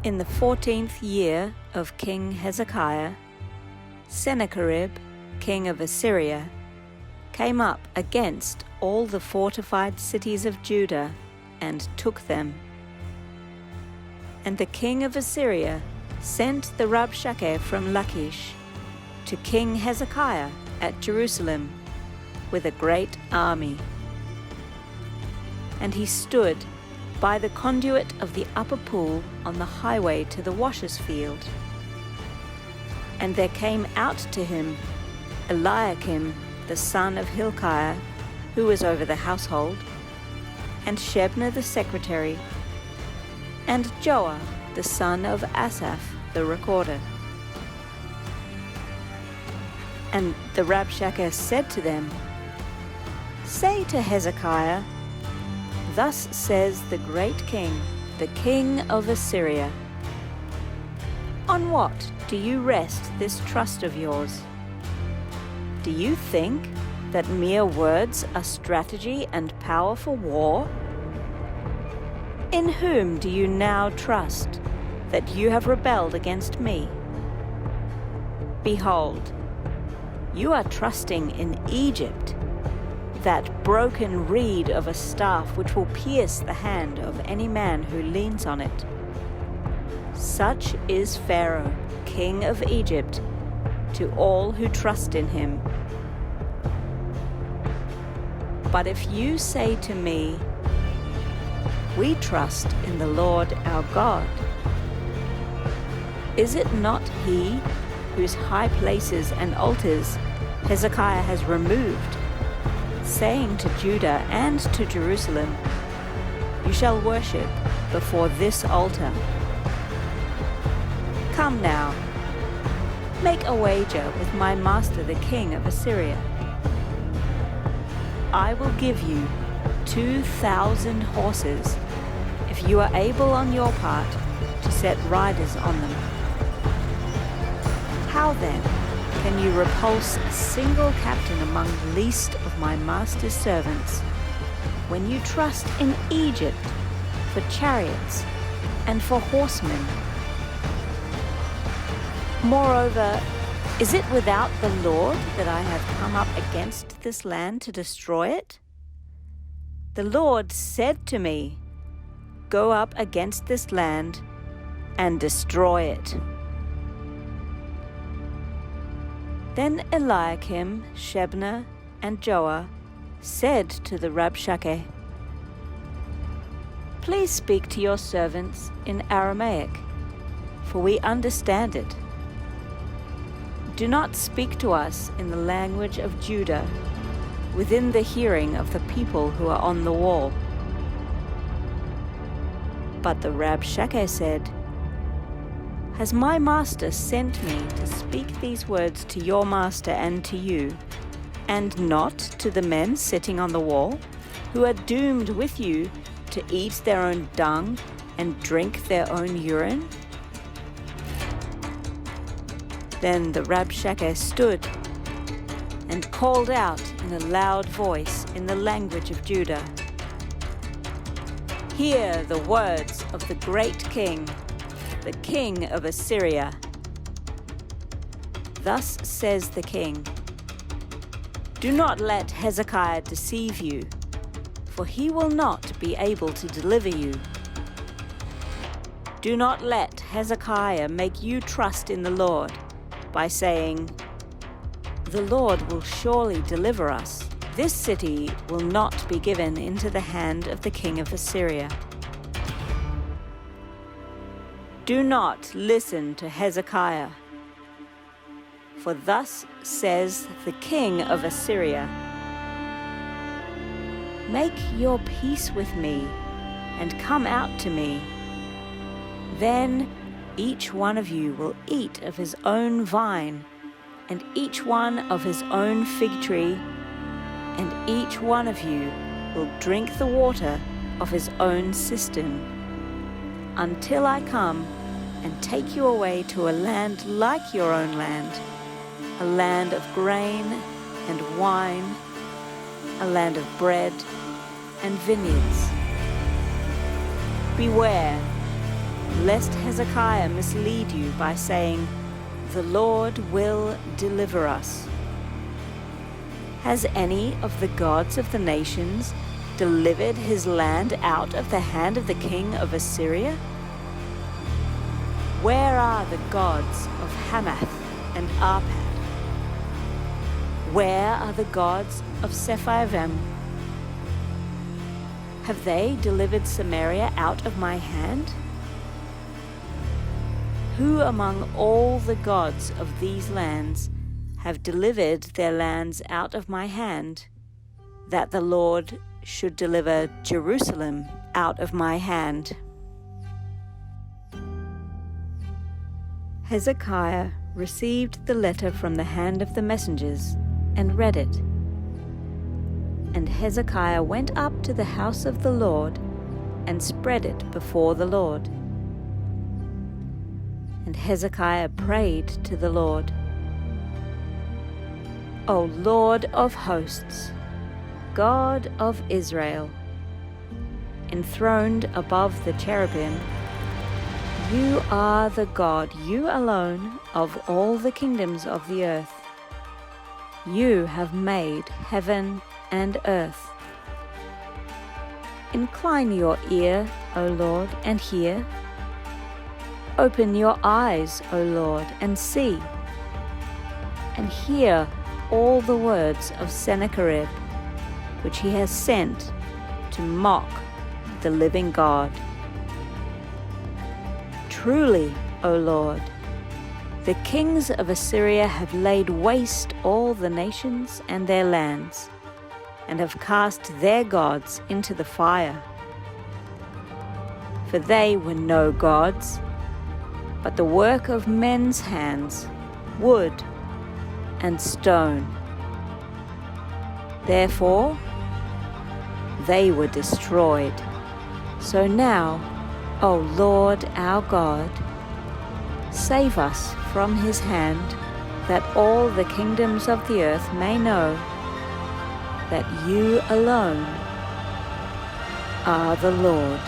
In the 14th year of King Hezekiah, Sennacherib, king of Assyria, came up against all the fortified cities of Judah and took them. And the king of Assyria sent the Rabshakeh from Lachish to King Hezekiah at Jerusalem with a great army. And he stood by the conduit of the upper pool on the highway to the washer's field. And there came out to him Eliakim the son of Hilkiah, who was over the household, and Shebna the secretary, and Joah the son of Asaph the recorder. And the Rabshakeh said to them, "Say to Hezekiah, Thus says the great king, the king of Assyria, On what do you rest this trust of yours? Do you think that mere words are strategy and power for war? In whom do you now trust that you have rebelled against me? Behold, you are trusting in Egypt, that broken reed of a staff which will pierce the hand of any man who leans on it. Such is Pharaoh, king of Egypt, to all who trust in him. But if you say to me, We trust in the Lord our God, is it not he whose high places and altars Hezekiah has removed, saying to Judah and to Jerusalem, You shall worship before this altar? Come now, make a wager with my master the king of Assyria. I will give you 2,000 horses if you are able on your part to set riders on them. How then can you repulse a single captain among the least of my master's servants, when you trust in Egypt for chariots and for horsemen? Moreover, is it without the Lord that I have come up against this land to destroy it? The Lord said to me, Go up against this land and destroy it. Then Eliakim, Shebna, and Joah said to the Rabshakeh, Please speak to your servants in Aramaic, for we understand it. Do not speak to us in the language of Judah, within the hearing of the people who are on the wall. But the Rabshakeh said, Has my master sent me to speak these words to your master and to you, and not to the men sitting on the wall, who are doomed with you to eat their own dung and drink their own urine? Then the Rabshakeh stood and called out in a loud voice in the language of Judah, Hear the words of the great king, the king of Assyria. Thus says the king, Do not let Hezekiah deceive you, for he will not be able to deliver you. Do not let Hezekiah make you trust in the Lord by saying, The Lord will surely deliver us. This city will not be given into the hand of the king of Assyria. Do not listen to Hezekiah, for thus says the king of Assyria, Make your peace with me and come out to me. Then each one of you will eat of his own vine, and each one of his own fig tree, and each one of you will drink the water of his own cistern, until I come and take you away to a land like your own land, a land of grain and wine, a land of bread and vineyards. Beware, lest Hezekiah mislead you by saying, 'The Lord will deliver us.' Has any of the gods of the nations delivered his land out of the hand of the king of Assyria? Where are the gods of Hamath and Arpad? Where are the gods of Sepharvaim? Have they delivered Samaria out of my hand? Who among all the gods of these lands have delivered their lands out of my hand, that the Lord should deliver Jerusalem out of my hand?" Hezekiah received the letter from the hand of the messengers and read it. And Hezekiah went up to the house of the Lord and spread it before the Lord. And Hezekiah prayed to the Lord, "O Lord of hosts, God of Israel, enthroned above the cherubim, you are the God, you alone, of all the kingdoms of the earth. You have made heaven and earth. Incline your ear, O Lord, and hear. Open your eyes, O Lord, and see, and hear all the words of Sennacherib, which he has sent to mock the living God. Truly, O Lord, the kings of Assyria have laid waste all the nations and their lands, and have cast their gods into the fire. For they were no gods, but the work of men's hands, wood and stone. Therefore, they were destroyed. So now, O Lord our God, save us from his hand, that all the kingdoms of the earth may know that you alone are the Lord."